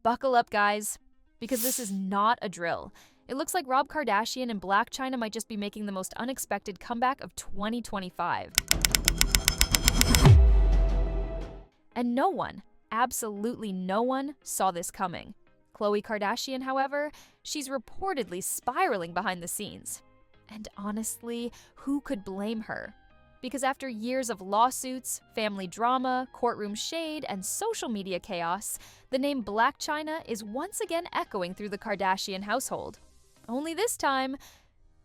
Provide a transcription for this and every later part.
Buckle up, guys, because this is not a drill. It looks like Rob Kardashian and Blac Chyna might just be making the most unexpected comeback of 2025. And no one, absolutely no one, saw this coming. Khloe Kardashian, however, she's reportedly spiraling behind the scenes. And honestly, who could blame her? Because after years of lawsuits, family drama, courtroom shade, and social media chaos, the name Blac Chyna is once again echoing through the Kardashian household. Only this time,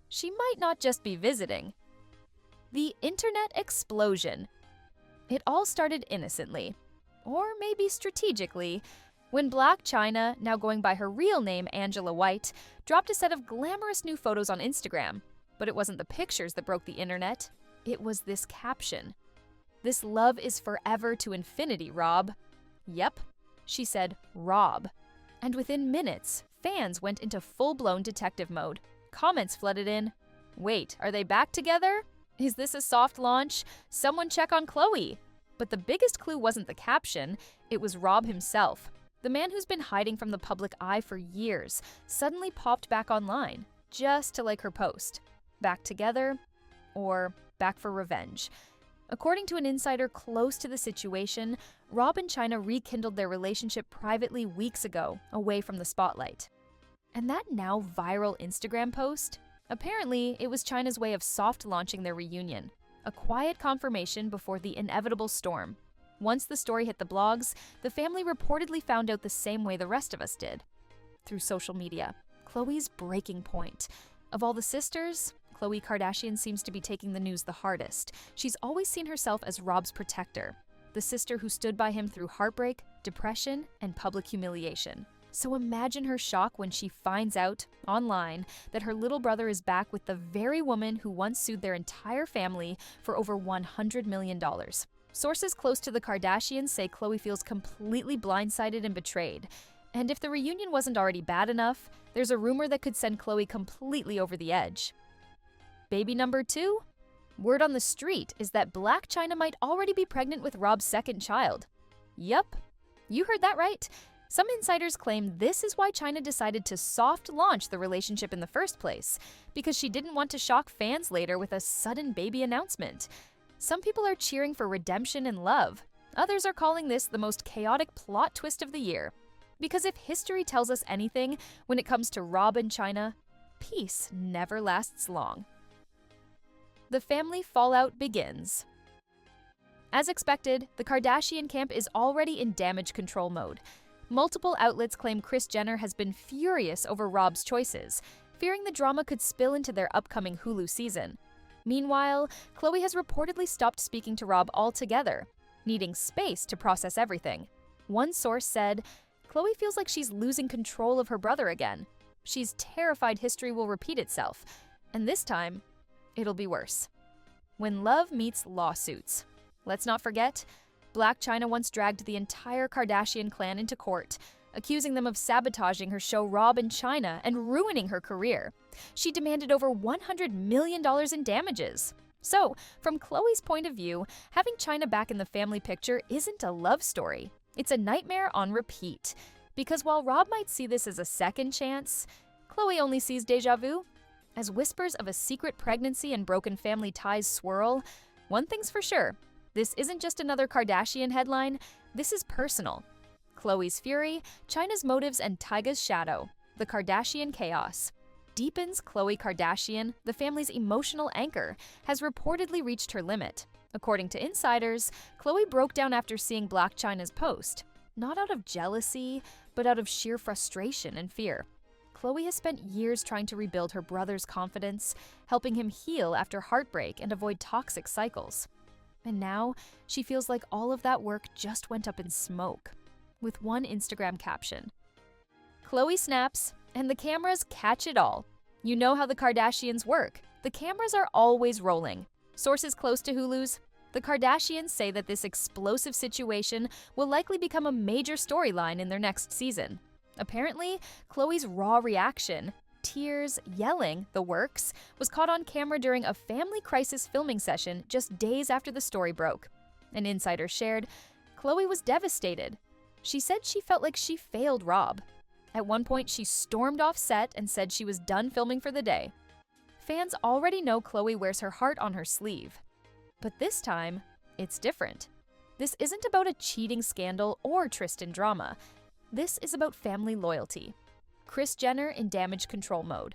she might not just be visiting. The internet explosion. It all started innocently, or maybe strategically, when Blac Chyna, now going by her real name Angela White, dropped a set of glamorous new photos on Instagram. But it wasn't the pictures that broke the internet. It was this caption. "This love is forever to infinity, Rob." Yep, she said Rob. And within minutes, fans went into full-blown detective mode. Comments flooded in. Wait, are they back together? Is this a soft launch? Someone check on Khloe. But the biggest clue wasn't the caption, it was Rob himself. The man who's been hiding from the public eye for years suddenly popped back online, just to like her post. Back together, or back for revenge. According to an insider close to the situation, Rob and Chyna rekindled their relationship privately weeks ago, away from the spotlight. And that now viral Instagram post? Apparently, it was Chyna's way of soft launching their reunion. A quiet confirmation before the inevitable storm. Once the story hit the blogs, the family reportedly found out the same way the rest of us did. Through social media. Khloe's breaking point. Of all the sisters, Khloe Kardashian seems to be taking the news the hardest. She's always seen herself as Rob's protector, the sister who stood by him through heartbreak, depression, and public humiliation. So imagine her shock when she finds out, online, that her little brother is back with the very woman who once sued their entire family for over $100 million. Sources close to the Kardashians say Khloe feels completely blindsided and betrayed. And if the reunion wasn't already bad enough, there's a rumor that could send Khloe completely over the edge. Baby number 2? Word on the street is that Blac Chyna might already be pregnant with Rob's second child. Yup, you heard that right. Some insiders claim this is why Chyna decided to soft launch the relationship in the first place, because she didn't want to shock fans later with a sudden baby announcement. Some people are cheering for redemption and love. Others are calling this the most chaotic plot twist of the year. Because if history tells us anything when it comes to Rob and Chyna, peace never lasts long. The family fallout begins. As expected, the Kardashian camp is already in damage control mode. Multiple outlets claim Kris Jenner has been furious over Rob's choices, fearing the drama could spill into their upcoming Hulu season. Meanwhile, Khloe has reportedly stopped speaking to Rob altogether, needing space to process everything. One source said, Khloe feels like she's losing control of her brother again. She's terrified history will repeat itself, and this time, it'll be worse. When love meets lawsuits. Let's not forget, Blac Chyna once dragged the entire Kardashian clan into court, accusing them of sabotaging her show Rob and Chyna and ruining her career. She demanded over $100 million in damages. So, from Khloe's point of view, having Chyna back in the family picture isn't a love story. It's a nightmare on repeat. Because while Rob might see this as a second chance, Khloe only sees deja vu. As whispers of a secret pregnancy and broken family ties swirl, one thing's for sure, this isn't just another Kardashian headline, this is personal. Khloe's fury, Chyna's motives, and Tyga's shadow, the Kardashian chaos. Deepens Khloe Kardashian, the family's emotional anchor, has reportedly reached her limit. According to insiders, Khloe broke down after seeing Blac Chyna's post, not out of jealousy, but out of sheer frustration and fear. Khloe has spent years trying to rebuild her brother's confidence, helping him heal after heartbreak and avoid toxic cycles. And now, she feels like all of that work just went up in smoke. With one Instagram caption. Khloe snaps, and the cameras catch it all. You know how the Kardashians work. The cameras are always rolling. Sources close to Hulu's, the Kardashians say that this explosive situation will likely become a major storyline in their next season. Apparently, Khloe's raw reaction, tears, yelling, the works, was caught on camera during a family crisis filming session just days after the story broke. An insider shared, Khloe was devastated. She said she felt like she failed Rob. At one point, she stormed off set and said she was done filming for the day. Fans already know Khloe wears her heart on her sleeve. But this time, it's different. This isn't about a cheating scandal or Tristan drama. This is about family loyalty. Kris Jenner in damage control mode.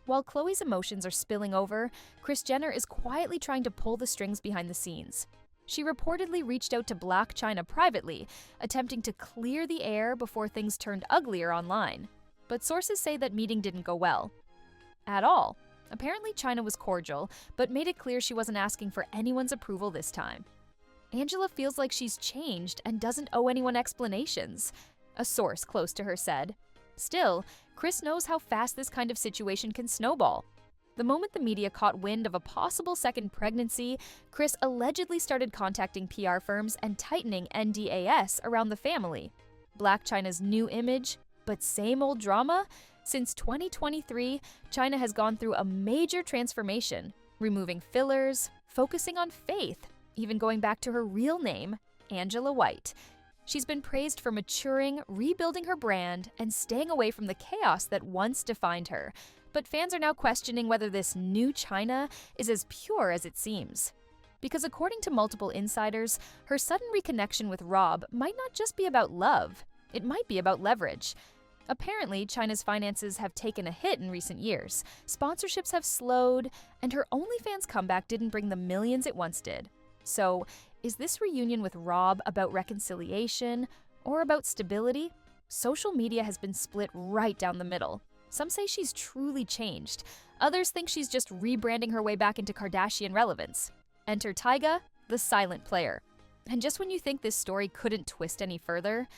While Khloe's emotions are spilling over, Kris Jenner is quietly trying to pull the strings behind the scenes. She reportedly reached out to Blac Chyna privately, attempting to clear the air before things turned uglier online. But sources say that meeting didn't go well. At all. Apparently Chyna was cordial, but made it clear she wasn't asking for anyone's approval this time. Angela feels like she's changed and doesn't owe anyone explanations, a source close to her said. Still, Kris knows how fast this kind of situation can snowball. The moment the media caught wind of a possible second pregnancy, Kris allegedly started contacting PR firms and tightening NDAs around the family. Blac Chyna's new image, but same old drama? Since 2023, Chyna has gone through a major transformation, removing fillers, focusing on faith, even going back to her real name, Angela White. She's been praised for maturing, rebuilding her brand, and staying away from the chaos that once defined her. But fans are now questioning whether this new Chyna is as pure as it seems. Because according to multiple insiders, her sudden reconnection with Rob might not just be about love, it might be about leverage. Apparently, Chyna's finances have taken a hit in recent years, sponsorships have slowed, and her OnlyFans comeback didn't bring the millions it once did. So, is this reunion with Rob about reconciliation or about stability? Social media has been split right down the middle. Some say she's truly changed. Others think she's just rebranding her way back into Kardashian relevance. Enter Tyga, the silent player. And just when you think this story couldn't twist any further,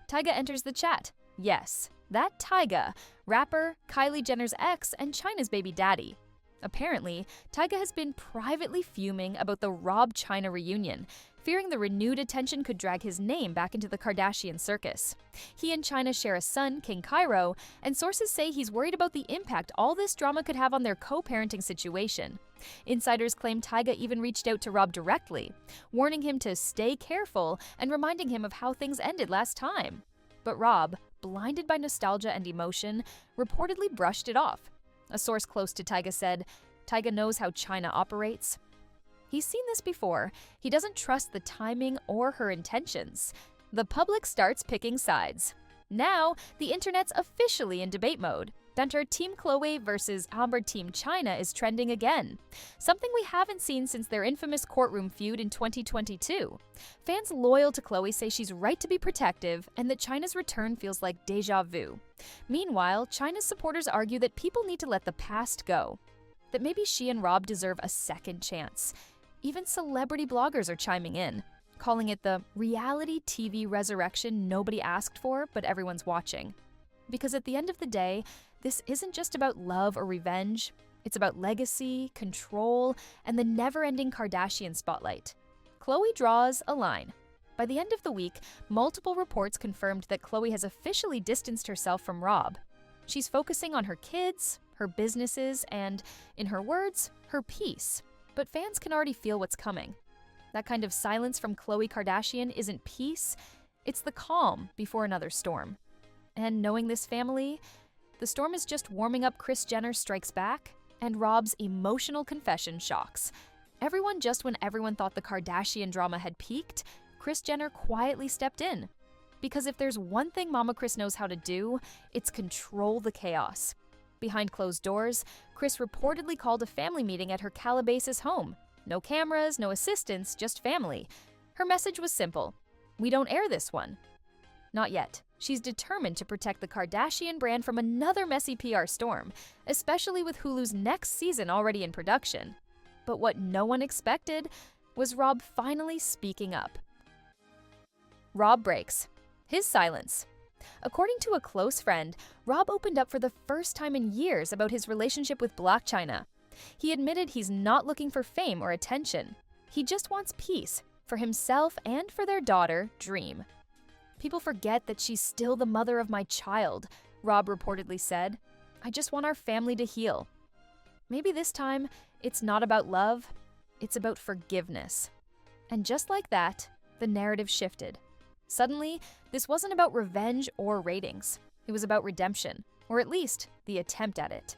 Tyga enters the chat. Yes, that Tyga, rapper, Kylie Jenner's ex, and Chyna's baby daddy. Apparently, Tyga has been privately fuming about the Rob-Chyna reunion, fearing the renewed attention could drag his name back into the Kardashian circus. He and Chyna share a son, King Cairo, and sources say he's worried about the impact all this drama could have on their co-parenting situation. Insiders claim Tyga even reached out to Rob directly, warning him to stay careful and reminding him of how things ended last time. But Rob, blinded by nostalgia and emotion, reportedly brushed it off. A source close to Tyga said, Tyga knows how Chyna operates. He's seen this before. He doesn't trust the timing or her intentions. The public starts picking sides. Now, the internet's officially in debate mode. Enter Team Khloe versus Team Chyna is trending again. Something we haven't seen since their infamous courtroom feud in 2022. Fans loyal to Khloe say she's right to be protective and that Chyna's return feels like deja vu. Meanwhile, Chyna's supporters argue that people need to let the past go. That maybe she and Rob deserve a second chance. Even celebrity bloggers are chiming in, calling it the reality TV resurrection nobody asked for but everyone's watching. Because at the end of the day, this isn't just about love or revenge. It's about legacy, control, and the never-ending Kardashian spotlight. Khloe draws a line. By the end of the week, multiple reports confirmed that Khloe has officially distanced herself from Rob. She's focusing on her kids, her businesses, and, in her words, her peace. But fans can already feel what's coming. That kind of silence from Khloe Kardashian isn't peace, it's the calm before another storm. And knowing this family, the storm is just warming up. Kris Jenner strikes back, and Rob's emotional confession shocks. Just when everyone thought the Kardashian drama had peaked, Kris Jenner quietly stepped in. Because if there's one thing Mama Kris knows how to do, it's control the chaos. Behind closed doors, Kris reportedly called a family meeting at her Calabasas home. No cameras, no assistants, just family. Her message was simple: we don't air this one. Not yet. She's determined to protect the Kardashian brand from another messy PR storm, especially with Hulu's next season already in production. But what no one expected was Rob finally speaking up. Rob breaks. His silence. According to a close friend, Rob opened up for the first time in years about his relationship with Blac Chyna. He admitted he's not looking for fame or attention. He just wants peace for himself and for their daughter, Dream. People forget that she's still the mother of my child, Rob reportedly said. I just want our family to heal. Maybe this time, it's not about love, it's about forgiveness. And just like that, the narrative shifted. Suddenly, this wasn't about revenge or ratings. It was about redemption, or at least the attempt at it.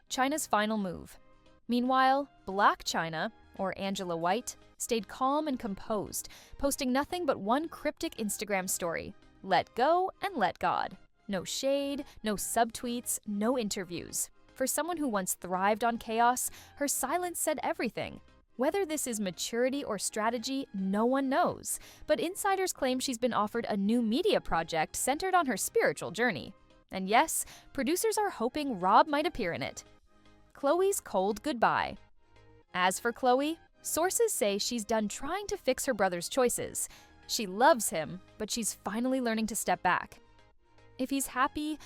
Chyna's final move. Meanwhile, Blac Chyna, or Angela White, stayed calm and composed, posting nothing but one cryptic Instagram story: let go and let God. No shade, no subtweets, no interviews. For someone who once thrived on chaos, her silence said everything. Whether this is maturity or strategy, no one knows, but insiders claim she's been offered a new media project centered on her spiritual journey. And yes, producers are hoping Rob might appear in it. Khloe's cold goodbye. As for Khloe, sources say she's done trying to fix her brother's choices. She loves him, but she's finally learning to step back. If he's happy,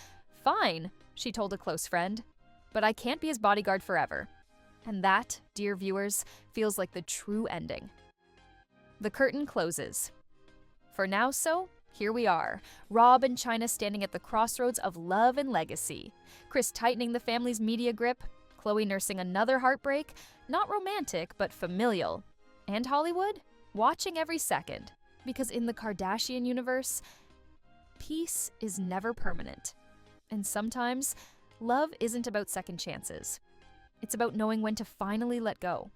fine, she told a close friend, but I can't be his bodyguard forever. And that, dear viewers, feels like the true ending. The curtain closes. For now, here we are, Rob and Chyna standing at the crossroads of love and legacy. Kris tightening the family's media grip, Khloe nursing another heartbreak, not romantic but familial. And Hollywood, watching every second, because in the Kardashian universe, peace is never permanent. And sometimes, love isn't about second chances. It's about knowing when to finally let go.